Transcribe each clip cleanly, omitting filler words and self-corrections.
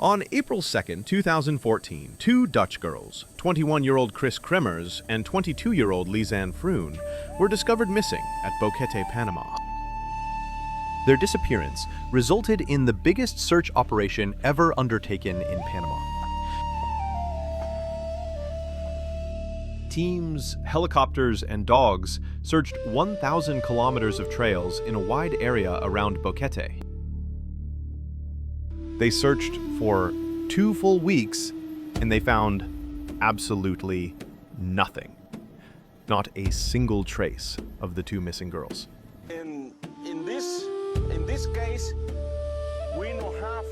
On April 2nd, 2014, two Dutch girls, 21-year-old Kris Kremers and 22-year-old Lisanne Froon, were discovered missing at Boquete, Panama. Their disappearance resulted in the biggest search operation ever undertaken in Panama. Teams, helicopters, and dogs searched 1,000 kilometers of trails in a wide area around Boquete. They searched for 2 full weeks, and they found absolutely nothing. Not a single trace of the two missing girls. In this case, we don't have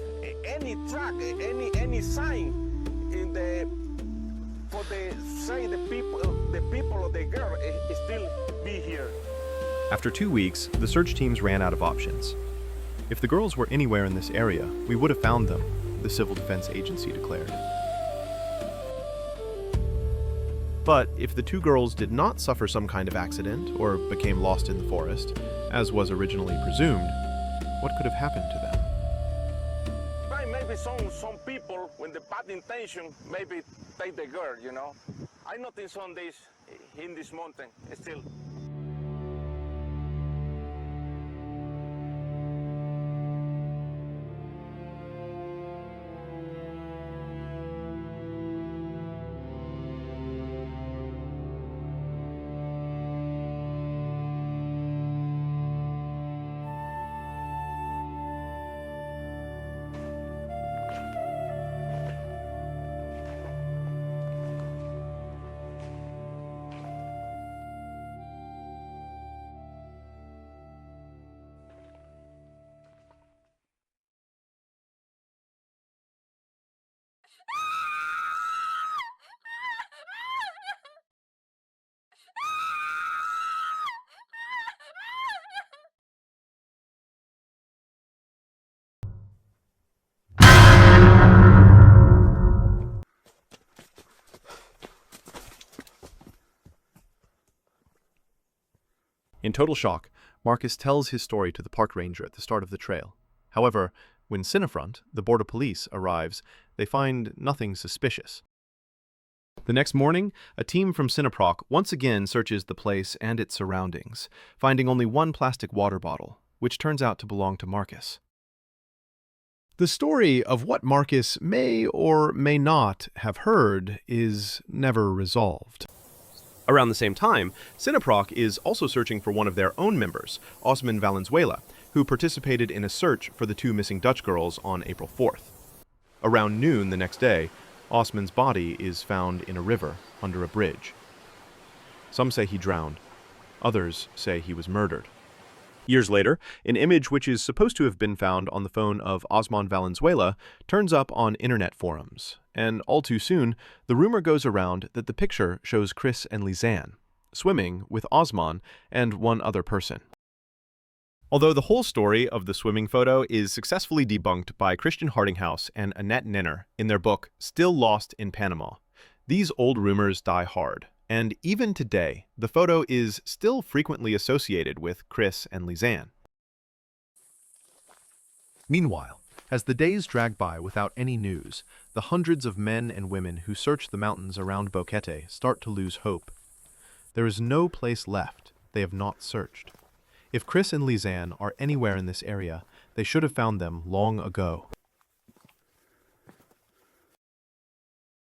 any track, any sign in the for the people of the girl still be here. After 2 weeks, the search teams ran out of options. If the girls were anywhere in this area, we would have found them, the Civil Defense Agency declared. But if the two girls did not suffer some kind of accident or became lost in the forest, as was originally presumed, what could have happened to them? Maybe some people, with the bad intention, maybe take the girl, you know. I noticed on this, in this mountain, still. In total shock, Marcus tells his story to the park ranger at the start of the trail. However, when Cinefront, the border police, arrives, they find nothing suspicious. The next morning, a team from Cineproc once again searches the place and its surroundings, finding only one plastic water bottle, which turns out to belong to Marcus. The story of what Marcus may or may not have heard is never resolved. Around the same time, Cineproc is also searching for one of their own members, Osman Valenzuela, who participated in a search for the two missing Dutch girls on April 4th. Around noon the next day, Osman's body is found in a river under a bridge. Some say he drowned. Others say he was murdered. Years later, an image which is supposed to have been found on the phone of Osman Valenzuela turns up on internet forums, and all too soon, the rumor goes around that the picture shows Kris and Lisanne swimming with Osman and one other person. Although the whole story of the swimming photo is successfully debunked by Christian Hardinghouse and Annette Nenner in their book Still Lost in Panama, these old rumors die hard. And even today, the photo is still frequently associated with Kris and Lisanne. Meanwhile, as the days drag by without any news, the hundreds of men and women who search the mountains around Boquete start to lose hope. There is no place left they have not searched. If Kris and Lisanne are anywhere in this area, they should have found them long ago.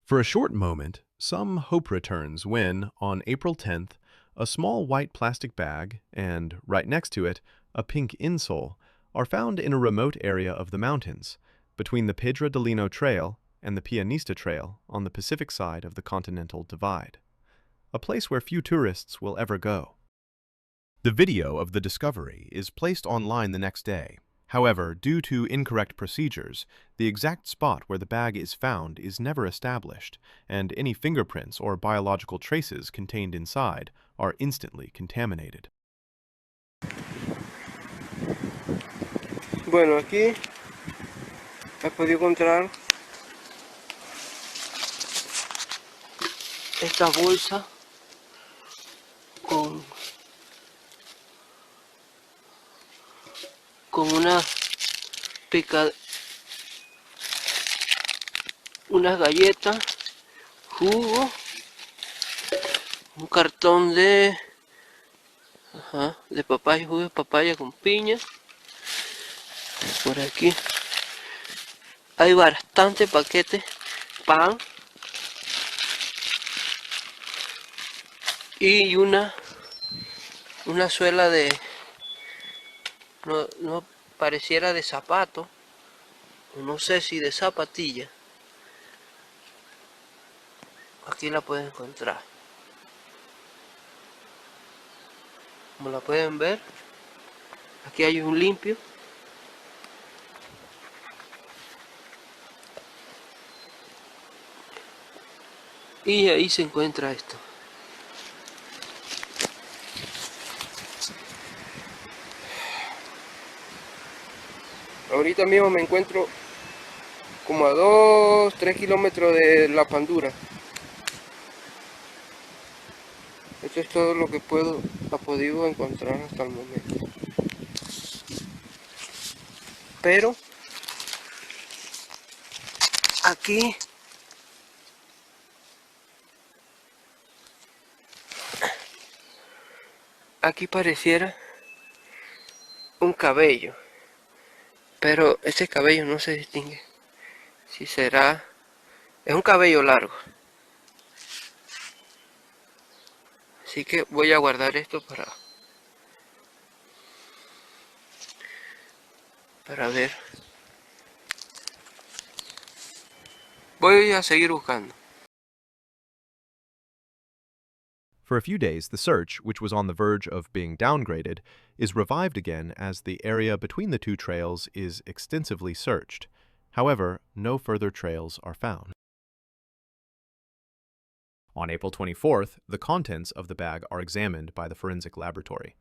For a short moment, some hope returns when, on April 10th, a small white plastic bag and, right next to it, a pink insole are found in a remote area of the mountains, between the Pedra de Lino Trail and the Pianista Trail on the Pacific side of the Continental Divide, a place where few tourists will ever go. The video of the discovery is placed online the next day. However, due to incorrect procedures, the exact spot where the bag is found is never established, and any fingerprints or biological traces contained inside are instantly contaminated. Bueno, aquí has podido encontrar esta bolsa con una unas galletas, jugo, un cartón de papaya, jugo de papaya con piña. Por aquí hay bastante paquetes, pan y una suela de, no pareciera de zapato, no sé si de zapatilla. Aquí la pueden encontrar. Como la pueden ver, aquí hay un limpio. Y ahí se encuentra esto. Ahorita mismo me encuentro como a 2-3 kilómetros de la Pandura. Esto es todo lo que ha podido encontrar hasta el momento. Pero aquí pareciera un cabello, pero ese cabello no se distingue si será, es un cabello largo. Así que voy a guardar esto para ver. Voy a seguir buscando. For a few days, the search, which was on the verge of being downgraded, is revived again as the area between the two trails is extensively searched. However, no further trails are found. On April 24th, the contents of the bag are examined by the forensic laboratory.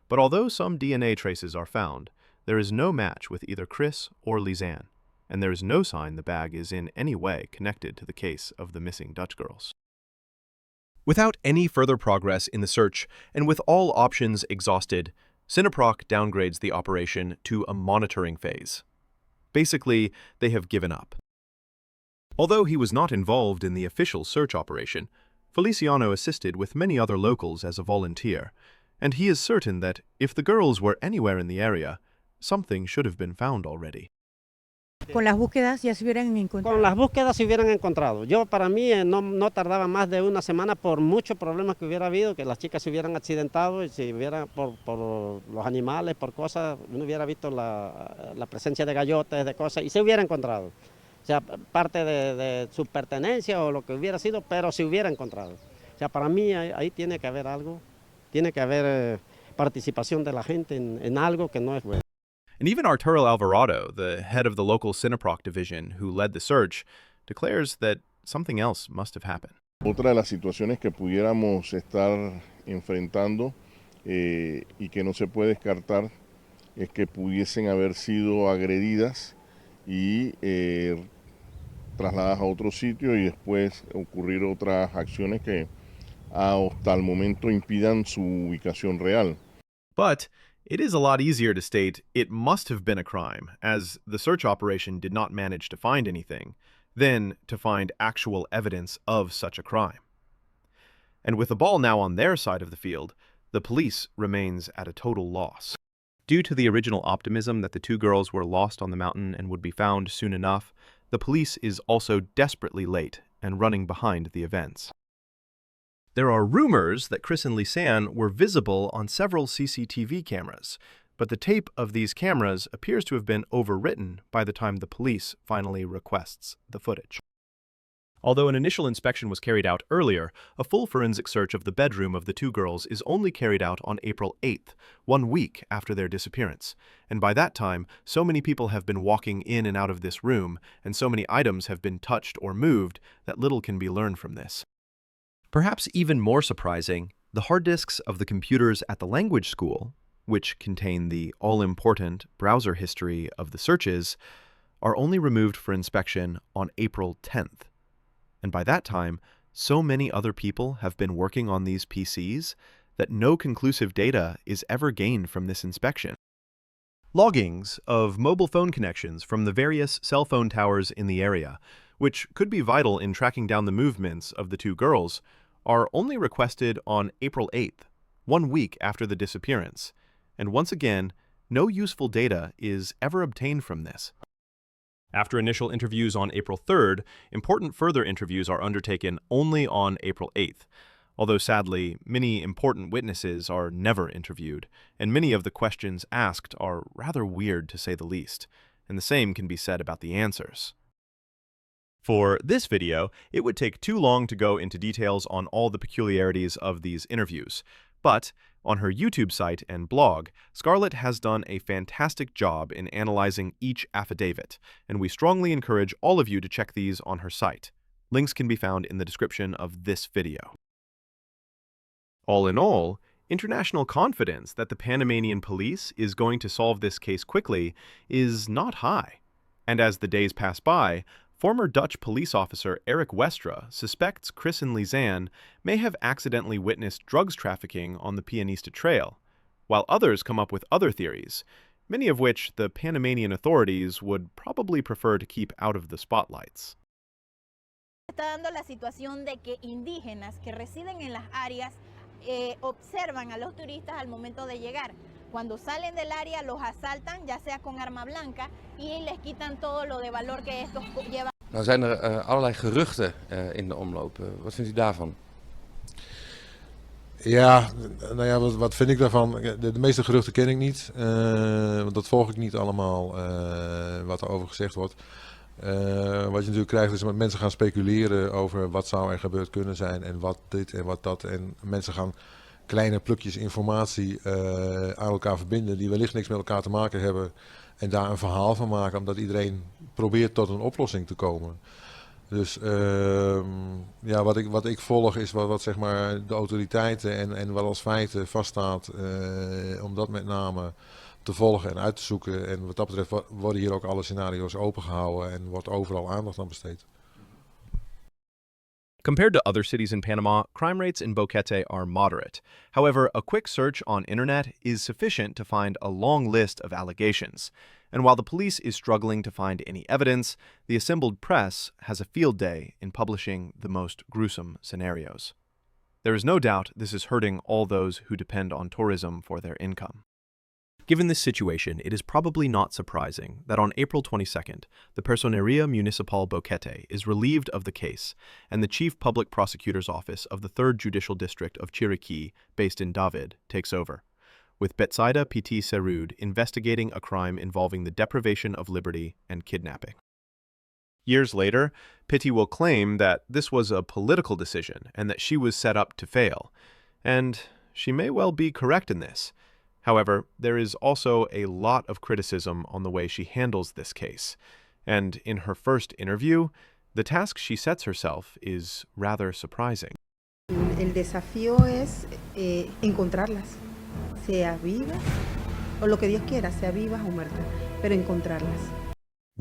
But although some DNA traces are found, there is no match with either Kris or Lisanne, and there is no sign the bag is in any way connected to the case of the missing Dutch girls. Without any further progress in the search, and with all options exhausted, Cineproc downgrades the operation to a monitoring phase. Basically, they have given up. Although he was not involved in the official search operation, Feliciano assisted with many other locals as a volunteer, and he is certain that if the girls were anywhere in the area, something should have been found already. Con las búsquedas ya se hubieran encontrado. Con las búsquedas se hubieran encontrado. Yo, para mí, no tardaba más de una semana por muchos problemas que hubiera habido, que las chicas se hubieran accidentado y si hubiera por los animales, por cosas, uno hubiera visto la presencia de gallotes, de cosas, y se hubiera encontrado. O sea, parte de su pertenencia o lo que hubiera sido, pero se hubiera encontrado. O sea, para mí ahí tiene que haber algo, tiene que haber participación de la gente en algo que no es bueno. And even Arturo Alvarado, the head of the local Cineproc division who led the search, declares that something else must have happened. Otra de las situaciones que pudiéramos estar enfrentando y que no se puede descartar es que pudiesen haber sido agredidas y trasladadas a otro sitio y después ocurrir otras acciones que hasta el momento impidan su ubicación real. But it is a lot easier to state it must have been a crime, as the search operation did not manage to find anything, than to find actual evidence of such a crime. And with the ball now on their side of the field, the police remains at a total loss. Due to the original optimism that the two girls were lost on the mountain and would be found soon enough, the police is also desperately late and running behind the events. There are rumors that Kris and Lisanne were visible on several CCTV cameras, but the tape of these cameras appears to have been overwritten by the time the police finally requests the footage. Although an initial inspection was carried out earlier, a full forensic search of the bedroom of the two girls is only carried out on April 8th, 1 week after their disappearance, and by that time, so many people have been walking in and out of this room, and so many items have been touched or moved that little can be learned from this. Perhaps even more surprising, the hard disks of the computers at the language school, which contain the all-important browser history of the searches, are only removed for inspection on April 10th. And by that time, so many other people have been working on these PCs that no conclusive data is ever gained from this inspection. Loggings of mobile phone connections from the various cell phone towers in the area, which could be vital in tracking down the movements of the two girls, are only requested on April 8th, 1 week after the disappearance, and once again, no useful data is ever obtained from this. After initial interviews on April 3rd, important further interviews are undertaken only on April 8th, although sadly, many important witnesses are never interviewed, and many of the questions asked are rather weird to say the least, and the same can be said about the answers. For this video, it would take too long to go into details on all the peculiarities of these interviews, but on her YouTube site and blog, Scarlett has done a fantastic job in analyzing each affidavit, and we strongly encourage all of you to check these on her site. Links can be found in the description of this video. All in all, international confidence that the Panamanian police is going to solve this case quickly is not high. And as the days pass by, former Dutch police officer Eric Westra suspects Kris and Lisanne may have accidentally witnessed drugs trafficking on the Pianista Trail, while others come up with other theories, many of which the Panamanian authorities would probably prefer to keep out of the spotlights. Está dando la situación de que indígenas que residen en las áreas observan a los turistas al momento de llegar. Cuando salen del área los asaltan, ya sea con arma blanca, y les quitan todo lo de valor que estos llevan. Nou zijn er allerlei geruchten in de omloop. Wat vindt u daarvan? Ja, nou ja, wat vind ik daarvan? De meeste geruchten ken ik niet. Want dat volg ik niet allemaal wat er over gezegd wordt. Wat je natuurlijk krijgt is dat mensen gaan speculeren over wat zou er gebeurd kunnen zijn en wat dit en wat dat. En mensen gaan kleine plukjes informatie aan elkaar verbinden die wellicht niks met elkaar te maken hebben. En daar een verhaal van maken, omdat iedereen probeert tot een oplossing te komen. Dus ja, wat ik volg is wat zeg maar de autoriteiten en wat als feiten vaststaat, om dat met name te volgen en uit te zoeken. En wat dat betreft worden hier ook alle scenario's opengehouden en wordt overal aandacht aan besteed. Compared to other cities in Panama, crime rates in Boquete are moderate. However, a quick search on internet is sufficient to find a long list of allegations. And while the police is struggling to find any evidence, the assembled press has a field day in publishing the most gruesome scenarios. There is no doubt this is hurting all those who depend on tourism for their income. Given this situation, it is probably not surprising that on April 22nd, the Personería Municipal Boquete is relieved of the case, and the Chief Public Prosecutor's Office of the 3rd Judicial District of Chiriquí, based in David, takes over, with Betsaida P.T. Serud investigating a crime involving the deprivation of liberty and kidnapping. Years later, Pitti will claim that this was a political decision and that she was set up to fail, and she may well be correct in this. However, there is also a lot of criticism on the way she handles this case, and in her first interview, the task she sets herself is rather surprising. El desafío es encontrarlas, sea vivas, o lo que Dios quiera, sea vivas o muertas, pero encontrarlas.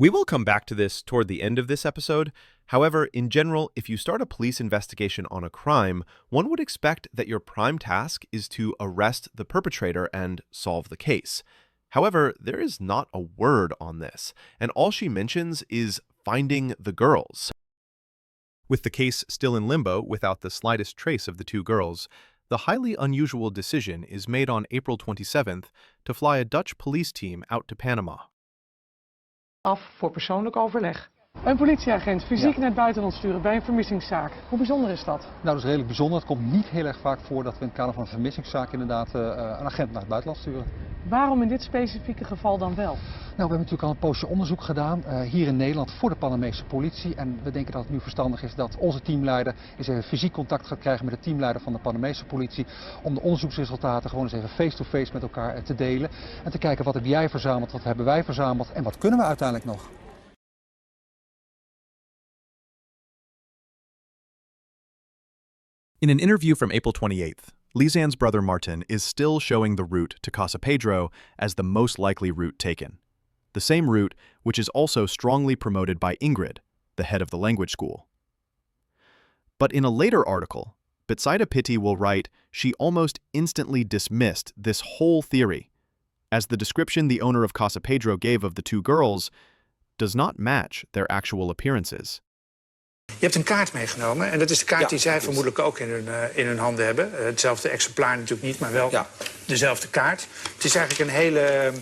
We will come back to this toward the end of this episode. However, in general, if you start a police investigation on a crime, one would expect that your prime task is to arrest the perpetrator and solve the case. However, there is not a word on this, and all she mentions is finding the girls. With the case still in limbo without the slightest trace of the two girls, the highly unusual decision is made on April 27th to fly a Dutch police team out to Panama. Af voor persoonlijk overleg. Een politieagent fysiek naar het buitenland sturen bij een vermissingszaak. Hoe bijzonder is dat? Nou, dat is redelijk bijzonder. Het komt niet heel erg vaak voor dat we in het kader van een vermissingszaak inderdaad een agent naar het buitenland sturen. Waarom in dit specifieke geval dan wel? Nou, we hebben natuurlijk al een poosje onderzoek gedaan hier in Nederland voor de Panamese politie. En we denken dat het nu verstandig is dat onze teamleider eens even fysiek contact gaat krijgen met de teamleider van de Panamese politie. Om de onderzoeksresultaten gewoon eens even face-to-face met elkaar te delen. En te kijken wat heb jij verzameld, wat hebben wij verzameld en wat kunnen we uiteindelijk nog. In an interview from April 28th, Lisanne's brother Martin is still showing the route to Casa Pedro as the most likely route taken. The same route which is also strongly promoted by Ingrid, the head of the language school. But in a later article, Betsaida Pitti will write she almost instantly dismissed this whole theory, as the description the owner of Casa Pedro gave of the two girls does not match their actual appearances. Je hebt een kaart meegenomen en dat is de kaart die zij vermoedelijk ook in hun handen hebben. Hetzelfde exemplaar natuurlijk niet, maar wel dezelfde kaart. Het is eigenlijk een hele...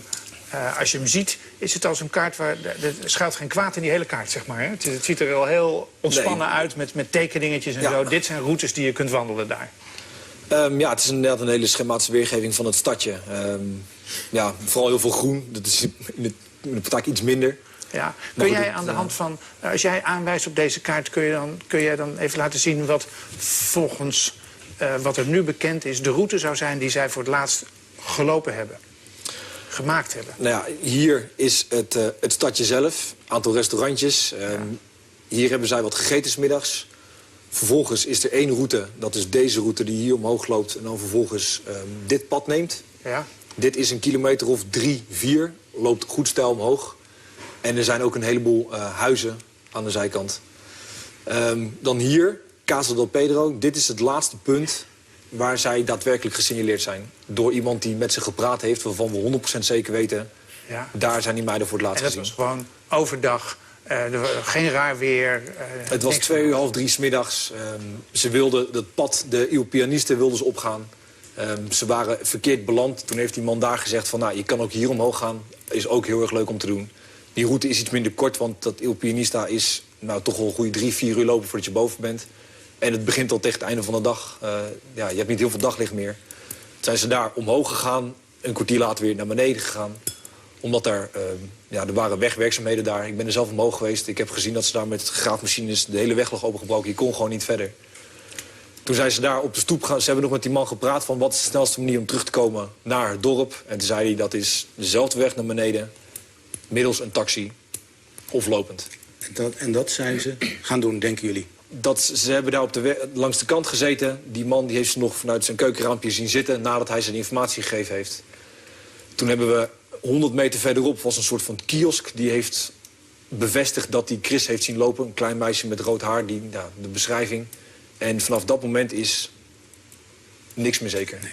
als je hem ziet, is het als een kaart waar... Er schuilt geen kwaad in die hele kaart, zeg maar. Hè? Het ziet er wel heel ontspannen uit met tekeningetjes en zo. Dit zijn routes die je kunt wandelen daar. Het is inderdaad een hele schematische weergeving van het stadje. Vooral heel veel groen. Dat is in de praktijk iets minder. Ja. Kun jij aan de hand van... als jij aanwijst op deze kaart, kun jij dan even laten zien wat volgens wat er nu bekend is... de route zou zijn die zij voor het laatst gelopen hebben? Gemaakt hebben? Nou ja, hier is het stadje zelf. Aantal restaurantjes. Hier hebben zij wat gegeten 's middags. Vervolgens is er één route, dat is deze route die hier omhoog loopt... en dan vervolgens dit pad neemt. Ja. Dit is een kilometer of 3, 4, loopt goed steil omhoog. En er zijn ook een heleboel huizen aan de zijkant. Dan hier, Casa del Pedro, dit is het laatste punt... waar zij daadwerkelijk gesignaleerd zijn. Door iemand die met ze gepraat heeft, waarvan we 100% zeker weten... daar zijn die meiden voor het laatst gezien. En dat was gewoon overdag... geen raar weer. Het was 2 uur, half 3 's middags. Ze wilden dat pad, de Il Pianiste wilden ze opgaan. Ze waren verkeerd beland. Toen heeft die man daar gezegd van, je kan ook hier omhoog gaan. Is ook heel erg leuk om te doen. Die route is iets minder kort, want dat Il Pianista is toch wel een goede 3, 4 uur lopen voordat je boven bent. En het begint al tegen het einde van de dag. Je hebt niet heel veel daglicht meer. Toen zijn ze daar omhoog gegaan, een kwartier later weer naar beneden gegaan. Omdat er waren wegwerkzaamheden daar. Ik ben er zelf omhoog geweest. Ik heb gezien dat ze daar met graafmachines de hele weg lag opengebroken. Je kon gewoon niet verder. Toen zijn ze daar op de stoep gaan. Ze hebben nog met die man gepraat van wat is de snelste manier om terug te komen naar het dorp. En toen zei hij dat is dezelfde weg naar beneden. Middels een taxi. Of lopend. En dat zijn ze gaan doen, denken jullie? Ze hebben daar langs de kant gezeten. Die man die heeft ze nog vanuit zijn keukenraampje zien zitten nadat hij zijn informatie gegeven heeft. Toen hebben we 100 meter verderop was een soort van kiosk. Die heeft bevestigd dat hij Kris heeft zien lopen. Een klein meisje met rood haar, de beschrijving. En vanaf dat moment is niks meer zeker. Nee.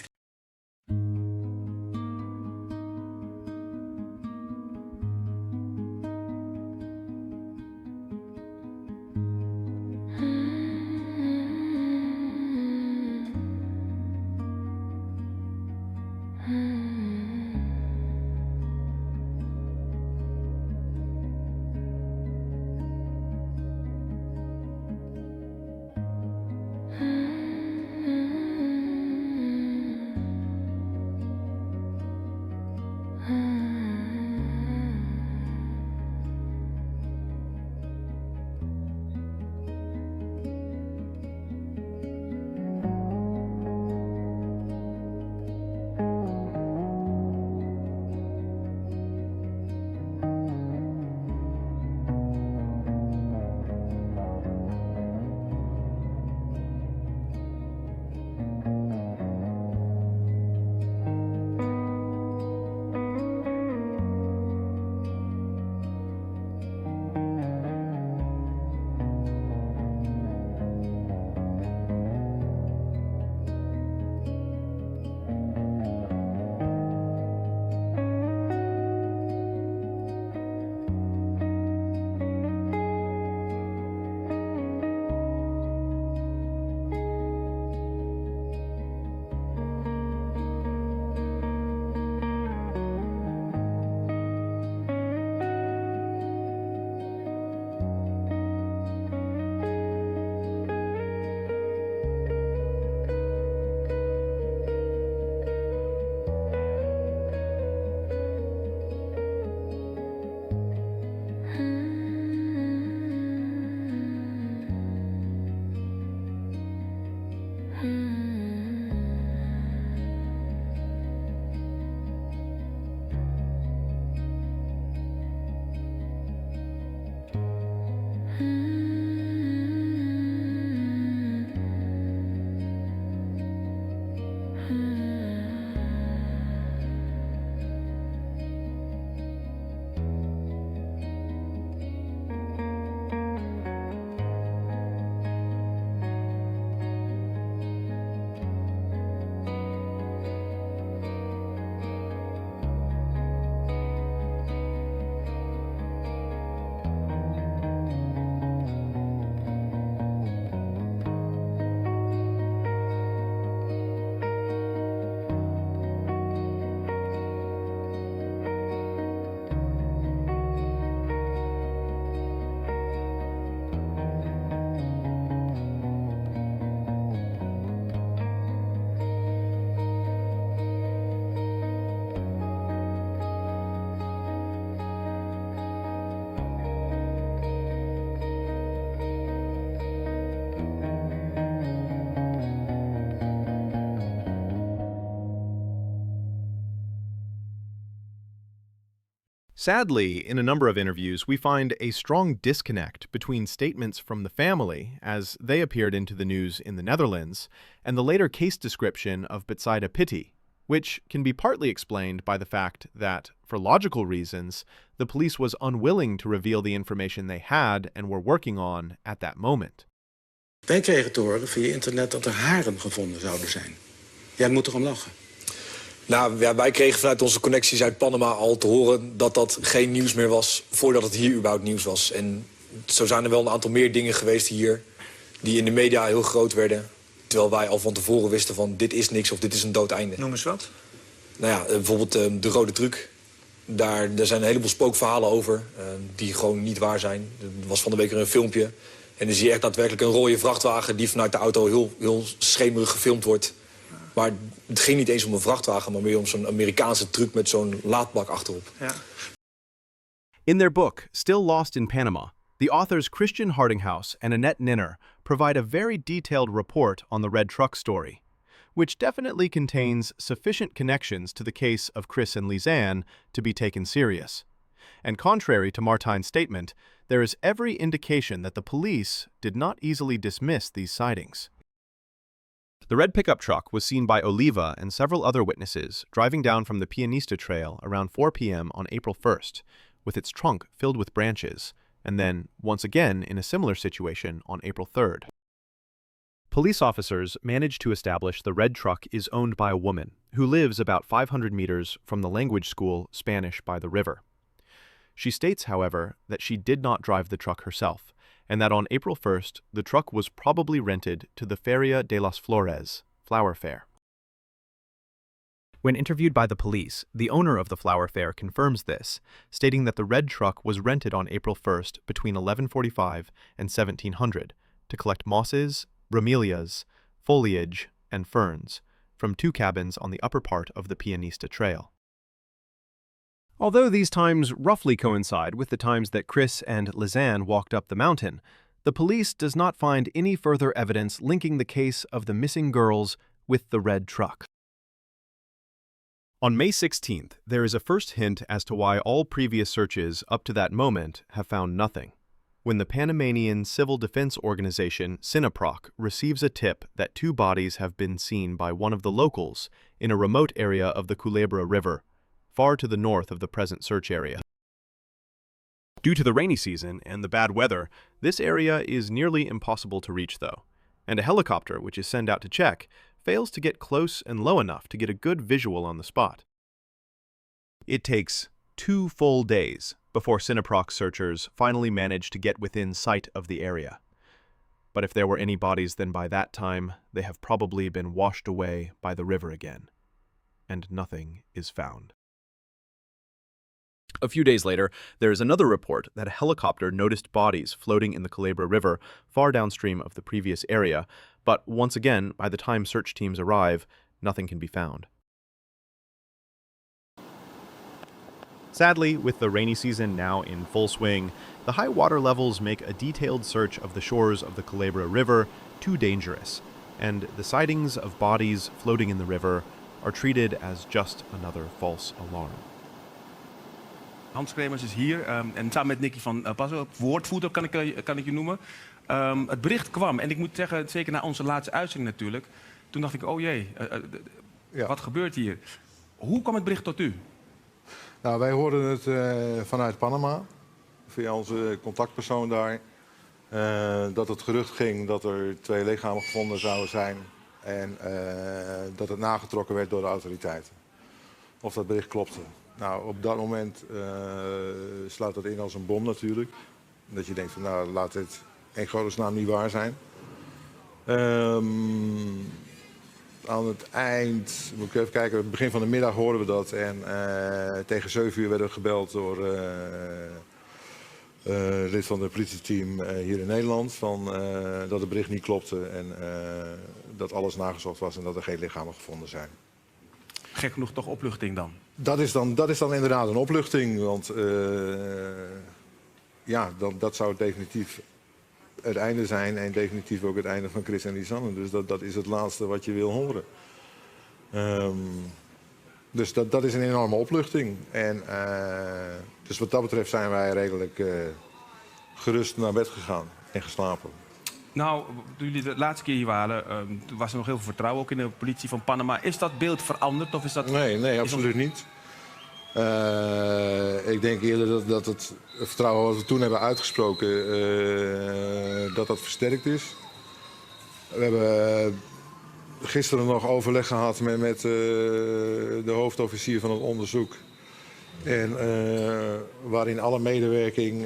Sadly, in a number of interviews, we find a strong disconnect between statements from the family, as they appeared into the news in the Netherlands, and the later case description of Boquete Pity, which can be partly explained by the fact that, for logical reasons, the police was unwilling to reveal the information they had and were working on at that moment. Wij kregen te horen via internet dat er haren gevonden zouden zijn. Jij moet erom lachen. Nou, ja, wij kregen vanuit onze connecties uit Panama al te horen dat dat geen nieuws meer was voordat het hier überhaupt nieuws was. En zo zijn er wel een aantal meer dingen geweest hier die in de media heel groot werden. Terwijl wij al van tevoren wisten van dit is niks of dit is een dood einde. Noem eens wat. Nou ja, bijvoorbeeld de rode truck. Daar zijn een heleboel spookverhalen over die gewoon niet waar zijn. Er was van de week er een filmpje. En dan zie je echt daadwerkelijk een rode vrachtwagen die vanuit de auto heel schemerig gefilmd wordt. Maar het ging niet eens om een vrachtwagen, maar meer om zo'n Amerikaanse truck met zo'n laadbak achterop. Ja. In their book, Still Lost in Panama, the authors Christian Hardinghouse and Annette Ninner provide a very detailed report on the red truck story, which definitely contains sufficient connections to the case of Kris and Lisanne to be taken serious. And contrary to Martijn's statement, there is every indication that the police did not easily dismiss these sightings. The red pickup truck was seen by Oliva and several other witnesses driving down from the Pianista Trail around 4 p.m. on April 1st, with its trunk filled with branches, and then, once again in a similar situation on April 3rd. Police officers managed to establish the red truck is owned by a woman who lives about 500 meters from the language school Spanish by the river. She states, however, that she did not drive the truck herself, and that on April 1st, the truck was probably rented to the Feria de las Flores, flower fair. When interviewed by the police, the owner of the flower fair confirms this, stating that the red truck was rented on April 1st between 11:45 and 1700 to collect mosses, bromelias, foliage, and ferns from 2 cabins on the upper part of the Pianista Trail. Although these times roughly coincide with the times that Kris and Lisanne walked up the mountain, the police does not find any further evidence linking the case of the missing girls with the red truck. On May 16th, there is a first hint as to why all previous searches up to that moment have found nothing, when the Panamanian civil defense organization Sinaproc receives a tip that 2 bodies have been seen by one of the locals in a remote area of the Culebra River, far to the north of the present search area. Due to the rainy season and the bad weather, this area is nearly impossible to reach though, and a helicopter which is sent out to check fails to get close and low enough to get a good visual on the spot. It takes 2 full days before Sinaproc searchers finally manage to get within sight of the area. But if there were any bodies, then by that time they have probably been washed away by the river again, and nothing is found. A few days later, there is another report that a helicopter noticed bodies floating in the Culebra River far downstream of the previous area, but once again, by the time search teams arrive, nothing can be found. Sadly, with the rainy season now in full swing, the high water levels make a detailed search of the shores of the Culebra River too dangerous, and the sightings of bodies floating in the river are treated as just another false alarm. Hans Kremers is hier en samen met Nicky van Passo, woordvoerder kan ik je noemen. Het bericht kwam en ik moet zeggen, zeker na onze laatste uitzending natuurlijk, toen dacht ik, oh jee, wat gebeurt hier? Hoe kwam het bericht tot u? Nou, wij hoorden het vanuit Panama, via onze contactpersoon daar, dat het gerucht ging dat er 2 lichamen gevonden zouden zijn en dat het nagetrokken werd door de autoriteiten. Of dat bericht klopte. Nou, op dat moment slaat dat in als een bom natuurlijk. Dat je denkt van, nou, laat dit in godesnaam niet waar zijn. Aan het eind, moet ik even kijken, het begin van de middag hoorden we dat. En tegen 7 uur werden we gebeld door lid van het politieteam hier in Nederland. Van, dat het bericht niet klopte en dat alles nagezocht was en dat er geen lichamen gevonden zijn. Gek genoeg toch opluchting dan? Dat is dan inderdaad een opluchting, want ja, dat zou definitief het einde zijn en definitief ook het einde van Kris en Lisanne. Dus dat is het laatste wat je wil horen. Dus dat is een enorme opluchting. En Dus wat dat betreft zijn wij redelijk gerust naar bed gegaan en geslapen. Nou, toen jullie de laatste keer hier waren, toen was er nog heel veel vertrouwen ook in de politie van Panama. Is dat beeld veranderd of is dat... Nee, absoluut niet. Ik denk eerder dat het vertrouwen wat we toen hebben uitgesproken, dat versterkt is. We hebben gisteren nog overleg gehad met de hoofdofficier van het onderzoek. En waarin alle medewerking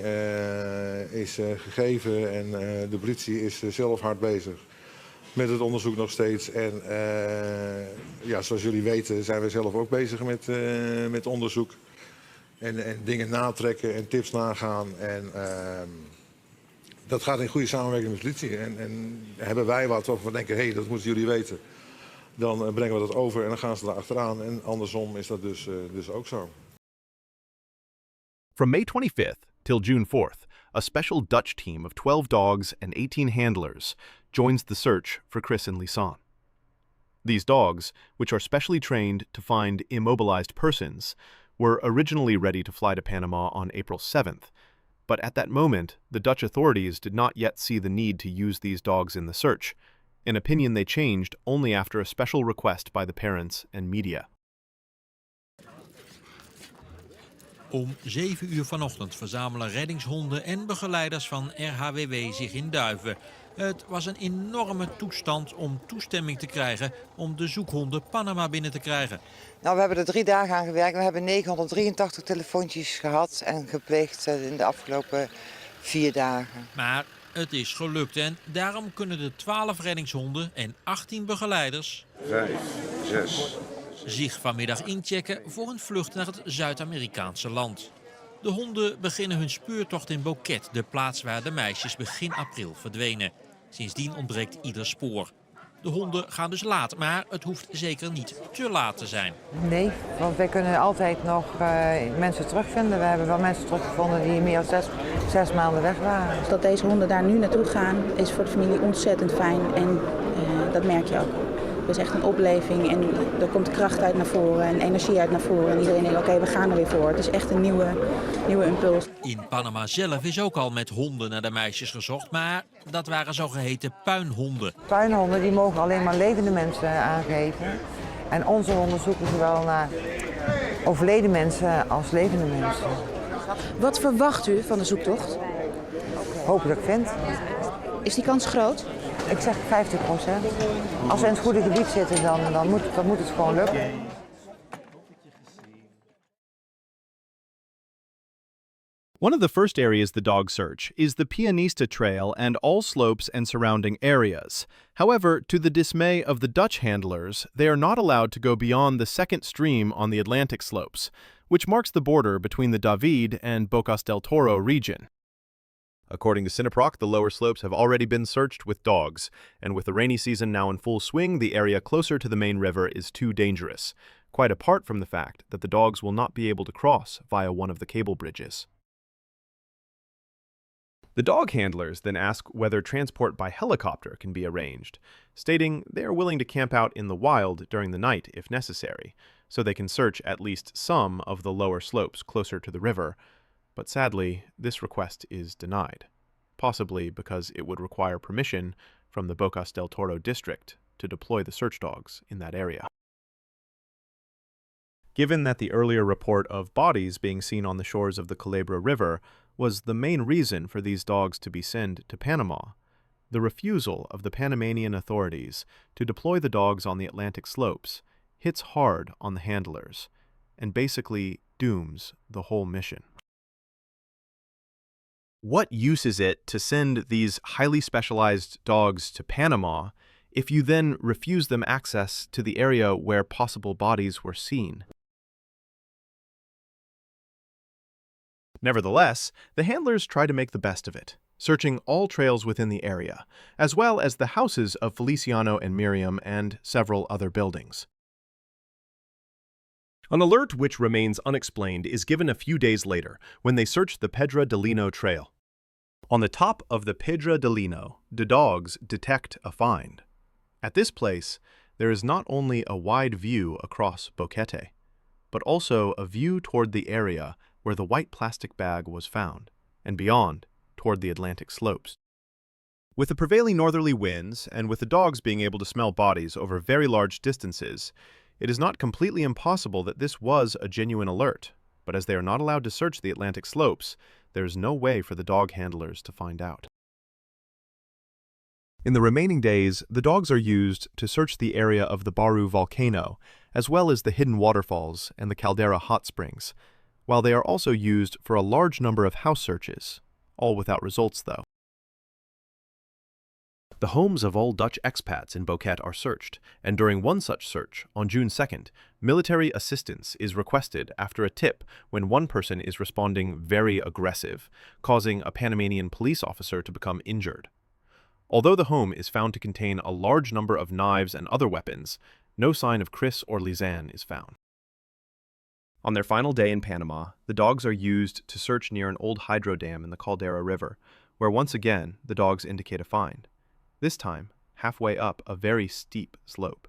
is gegeven en de politie is zelf hard bezig met het onderzoek nog steeds. En ja, zoals jullie weten zijn we zelf ook bezig met onderzoek. En dingen natrekken en tips nagaan. En dat gaat in goede samenwerking met de politie. En hebben wij wat waarvan we denken, hé, dat moeten jullie weten. Dan brengen we dat over en dan gaan ze er achteraan. En andersom is dat dus ook zo. From May 25th till June 4th, a special Dutch team of 12 dogs and 18 handlers joins the search for Kris and Lisanne. These dogs, which are specially trained to find immobilized persons, were originally ready to fly to Panama on April 7th, but at that moment, the Dutch authorities did not yet see the need to use these dogs in the search, an opinion they changed only after a special request by the parents and media. Om 7 uur vanochtend verzamelen reddingshonden en begeleiders van RHWW zich in Duiven. Het was een enorme toestand om toestemming te krijgen om de zoekhonden Panama binnen te krijgen. Nou, we hebben er 3 dagen aan gewerkt. We hebben 983 telefoontjes gehad en gepleegd in de afgelopen 4 dagen. Maar het is gelukt en daarom kunnen de 12 reddingshonden en 18 begeleiders 5, 6... zich vanmiddag inchecken voor een vlucht naar het Zuid-Amerikaanse land. De honden beginnen hun speurtocht in Boquete, de plaats waar de meisjes begin april verdwenen. Sindsdien ontbreekt ieder spoor. De honden gaan dus laat, maar het hoeft zeker niet te laat te zijn. Nee, want wij kunnen altijd nog mensen terugvinden. We hebben wel mensen teruggevonden die meer dan 6 maanden weg waren. Dat deze honden daar nu naartoe gaan is voor de familie ontzettend fijn en dat merk je ook. Het is echt een opleving en er komt kracht uit naar voren en energie uit naar voren. En iedereen denkt, oké, we gaan er weer voor. Het is echt een nieuwe impuls. In Panama zelf is ook al met honden naar de meisjes gezocht, maar dat waren zogeheten puinhonden. Puinhonden die mogen alleen maar levende mensen aangeven. En onze honden zoeken zowel naar overleden mensen als levende mensen. Wat verwacht u van de zoektocht? Hopelijk vindt. Is die kans groot? Ik zeg 50%. Als we in het goede gebied zitten, dan moet het gewoon lukken. One of the first areas the dogs search is the Pianista Trail and all slopes and surrounding areas. However, to the dismay of the Dutch handlers, they are not allowed to go beyond the second stream on the Atlantic slopes, which marks the border between the David and Bocas del Toro region. According to Cineproc, the lower slopes have already been searched with dogs, and with the rainy season now in full swing, the area closer to the main river is too dangerous, quite apart from the fact that the dogs will not be able to cross via one of the cable bridges. The dog handlers then ask whether transport by helicopter can be arranged, stating they are willing to camp out in the wild during the night if necessary, so they can search at least some of the lower slopes closer to the river. But sadly, this request is denied, possibly because it would require permission from the Bocas del Toro district to deploy the search dogs in that area. Given that the earlier report of bodies being seen on the shores of the Culebra River was the main reason for these dogs to be sent to Panama, the refusal of the Panamanian authorities to deploy the dogs on the Atlantic slopes hits hard on the handlers and basically dooms the whole mission. What use is it to send these highly specialized dogs to Panama if you then refuse them access to the area where possible bodies were seen? Nevertheless, the handlers try to make the best of it, searching all trails within the area, as well as the houses of Feliciano and Miriam and several other buildings. An alert which remains unexplained is given a few days later when they search the Pedra de Lino trail. On the top of the Pedra de Lino, the dogs detect a find. At this place, there is not only a wide view across Boquete, but also a view toward the area where the white plastic bag was found, and beyond, toward the Atlantic slopes. With the prevailing northerly winds, and with the dogs being able to smell bodies over very large distances, it is not completely impossible that this was a genuine alert, but as they are not allowed to search the Atlantic slopes, there is no way for the dog handlers to find out. In the remaining days, the dogs are used to search the area of the Baru volcano, as well as the hidden waterfalls and the Caldera hot springs, while they are also used for a large number of house searches, all without results though. The homes of all Dutch expats in Boquete are searched, and during one such search, on June 2nd, military assistance is requested after a tip when one person is responding very aggressive, causing a Panamanian police officer to become injured. Although the home is found to contain a large number of knives and other weapons, no sign of Kris or Lisanne is found. On their final day in Panama, the dogs are used to search near an old hydro dam in the Caldera River, where once again the dogs indicate a find. This time, halfway up a very steep slope.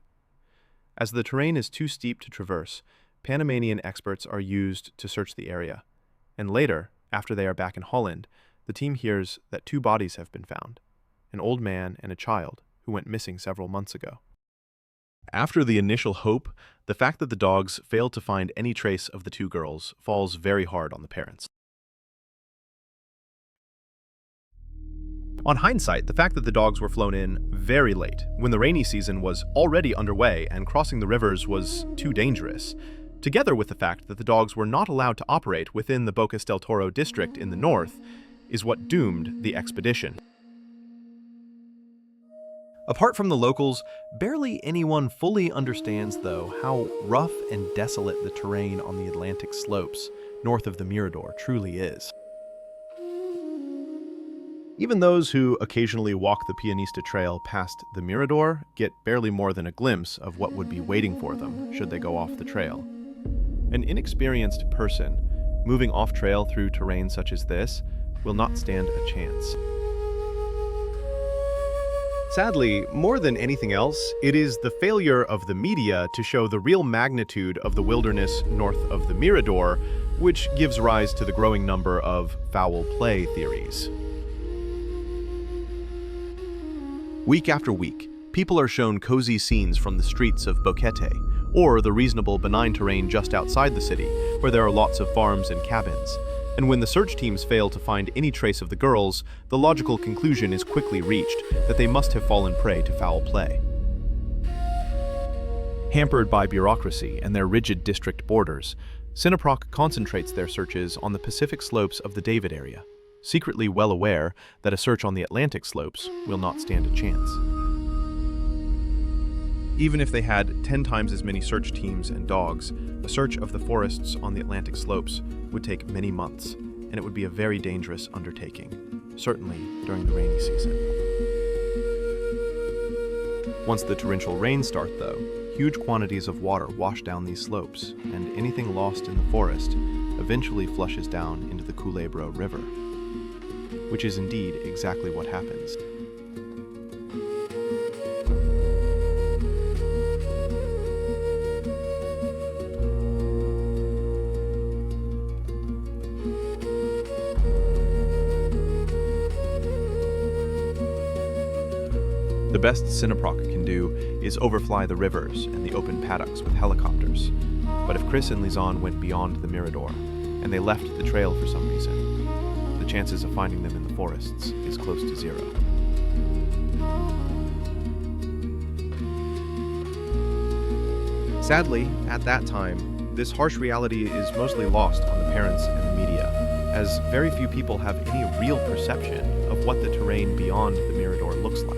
As the terrain is too steep to traverse, Panamanian experts are used to search the area, and later, after they are back in Holland, the team hears that 2 bodies have been found, an old man and a child who went missing several months ago. After the initial hope, the fact that the dogs failed to find any trace of the 2 girls falls very hard on the parents. On hindsight, the fact that the dogs were flown in very late, when the rainy season was already underway and crossing the rivers was too dangerous, together with the fact that the dogs were not allowed to operate within the Bocas del Toro district in the north, is what doomed the expedition. Apart from the locals, barely anyone fully understands, though, how rough and desolate the terrain on the Atlantic slopes north of the Mirador truly is. Even those who occasionally walk the Pianista Trail past the Mirador get barely more than a glimpse of what would be waiting for them should they go off the trail. An inexperienced person moving off-trail through terrain such as this will not stand a chance. Sadly, more than anything else, it is the failure of the media to show the real magnitude of the wilderness north of the Mirador, which gives rise to the growing number of foul play theories. Week after week, people are shown cozy scenes from the streets of Boquete, or the reasonable benign terrain just outside the city, where there are lots of farms and cabins. And when the search teams fail to find any trace of the girls, the logical conclusion is quickly reached that they must have fallen prey to foul play. Hampered by bureaucracy and their rigid district borders, Cineproc concentrates their searches on the Pacific slopes of the David area, secretly well aware that a search on the Atlantic slopes will not stand a chance. Even if they had 10 times as many search teams and dogs, a search of the forests on the Atlantic slopes would take many months, and it would be a very dangerous undertaking, certainly during the rainy season. Once the torrential rains start, though, huge quantities of water wash down these slopes, and anything lost in the forest eventually flushes down into the Culebro River, which is indeed exactly what happens. The best Cineproc can do is overfly the rivers and the open paddocks with helicopters, but if Kris and Lisanne went beyond the Mirador, and they left the trail for some reason, the chances of finding them in the forests is close to 0. Sadly, at that time, this harsh reality is mostly lost on the parents and the media, as very few people have any real perception of what the terrain beyond the Mirador looks like.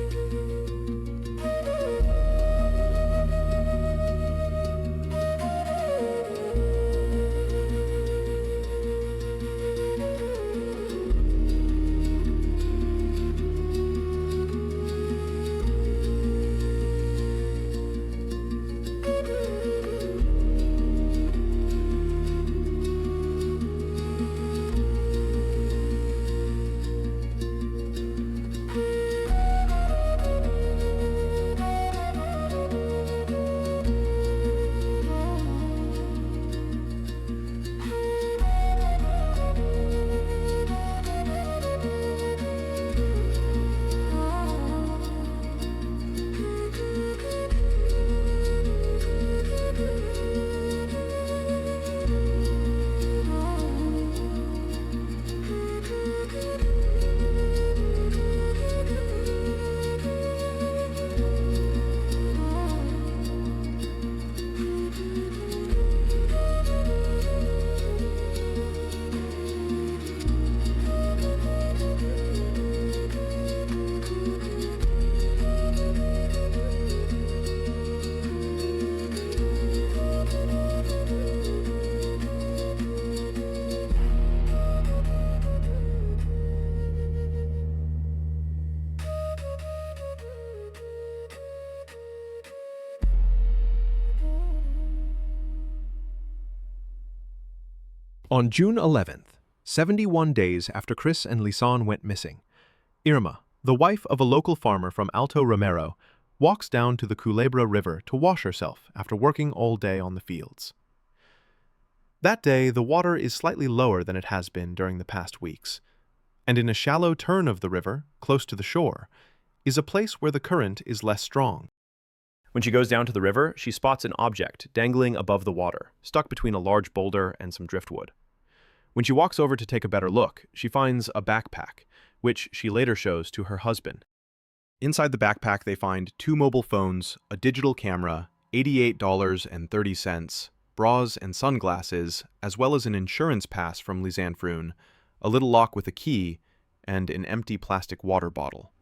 On June 11th, 71 days after Kris and Lisanne went missing, Irma, the wife of a local farmer from Alto Romero, walks down to the Culebra River to wash herself after working all day on the fields. That day, the water is slightly lower than it has been during the past weeks, and in a shallow turn of the river, close to the shore, is a place where the current is less strong. When she goes down to the river, she spots an object dangling above the water, stuck between a large boulder and some driftwood. When she walks over to take a better look, she finds a backpack, which she later shows to her husband. Inside the backpack, they find 2 mobile phones, a digital camera, $88.30, bras and sunglasses, as well as an insurance pass from Lisanne Froon, a little lock with a key, and an empty plastic water bottle.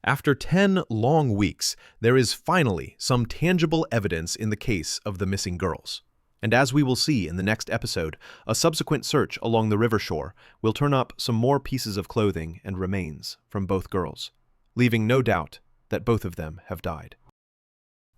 After 10 long weeks, there is finally some tangible evidence in the case of the missing girls. And as we will see in the next episode, a subsequent search along the river shore will turn up some more pieces of clothing and remains from both girls, leaving no doubt that both of them have died.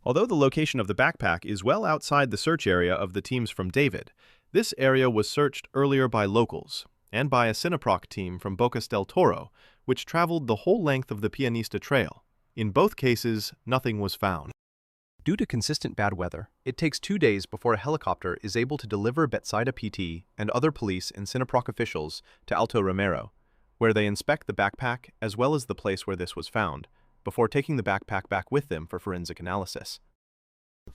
Although the location of the backpack is well outside the search area of the teams from David, this area was searched earlier by locals and by a Cineproc team from Boquete del Toro, which traveled the whole length of the Pianista Trail. In both cases, nothing was found. Due to consistent bad weather, it takes 2 days before a helicopter is able to deliver Betsaida PT and other police and Cineproc officials to Alto Romero, where they inspect the backpack as well as the place where this was found, before taking the backpack back with them for forensic analysis.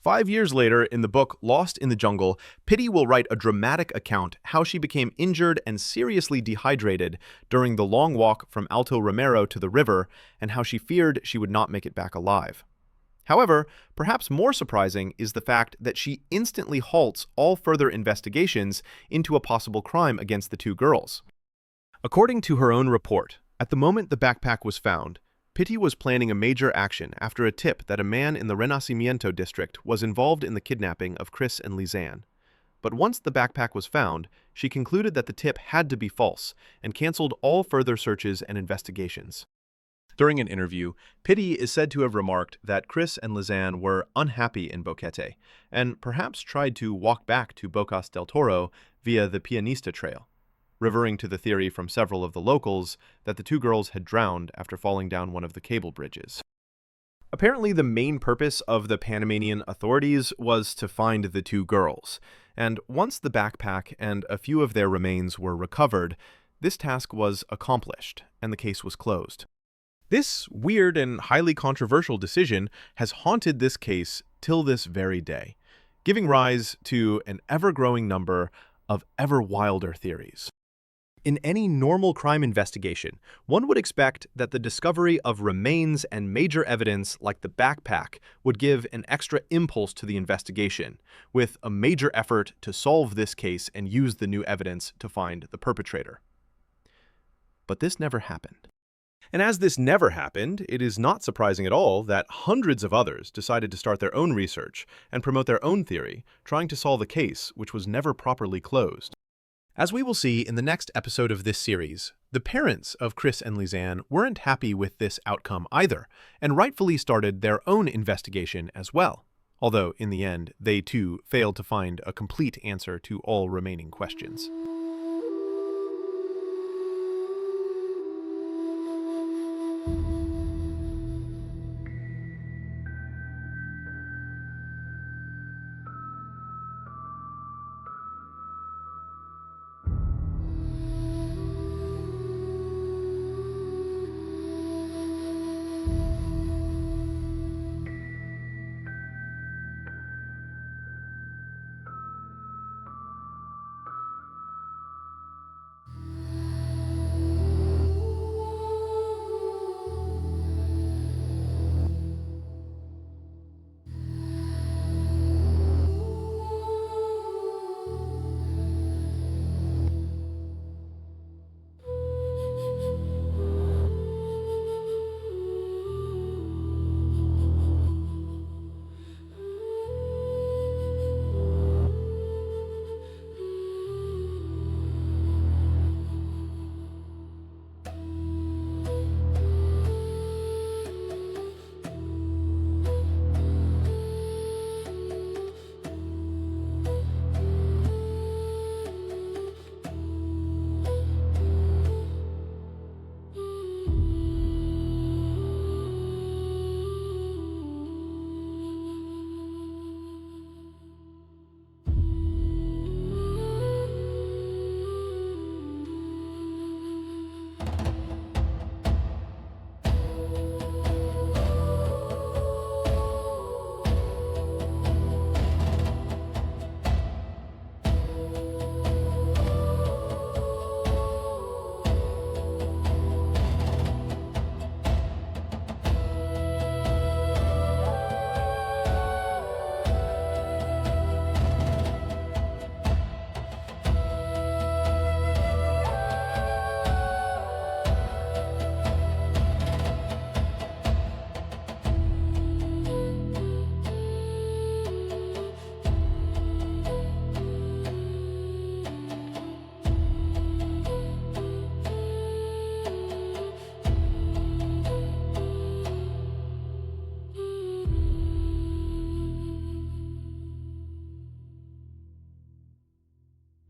5 years later, in the book Lost in the Jungle, Pitty will write a dramatic account how she became injured and seriously dehydrated during the long walk from Alto Romero to the river, and how she feared she would not make it back alive. However, perhaps more surprising is the fact that she instantly halts all further investigations into a possible crime against the 2 girls. According to her own report, at the moment the backpack was found, Pitty was planning a major action after a tip that a man in the Renacimiento district was involved in the kidnapping of Kris and Lisanne. But once the backpack was found, she concluded that the tip had to be false and canceled all further searches and investigations. During an interview, Pitty is said to have remarked that Kris and Lisanne were unhappy in Boquete and perhaps tried to walk back to Boquete del Toro via the Pianista Trail, referring to the theory from several of the locals that the 2 girls had drowned after falling down one of the cable bridges. Apparently, the main purpose of the Panamanian authorities was to find the 2 girls, and once the backpack and a few of their remains were recovered, this task was accomplished and the case was closed. This weird and highly controversial decision has haunted this case till this very day, giving rise to an ever-growing number of ever-wilder theories. In any normal crime investigation, one would expect that the discovery of remains and major evidence like the backpack would give an extra impulse to the investigation, with a major effort to solve this case and use the new evidence to find the perpetrator. But this never happened. And as this never happened, it is not surprising at all that hundreds of others decided to start their own research and promote their own theory, trying to solve a case which was never properly closed. As we will see in the next episode of this series, the parents of Kris and Lisanne weren't happy with this outcome either, and rightfully started their own investigation as well, although in the end, they too failed to find a complete answer to all remaining questions.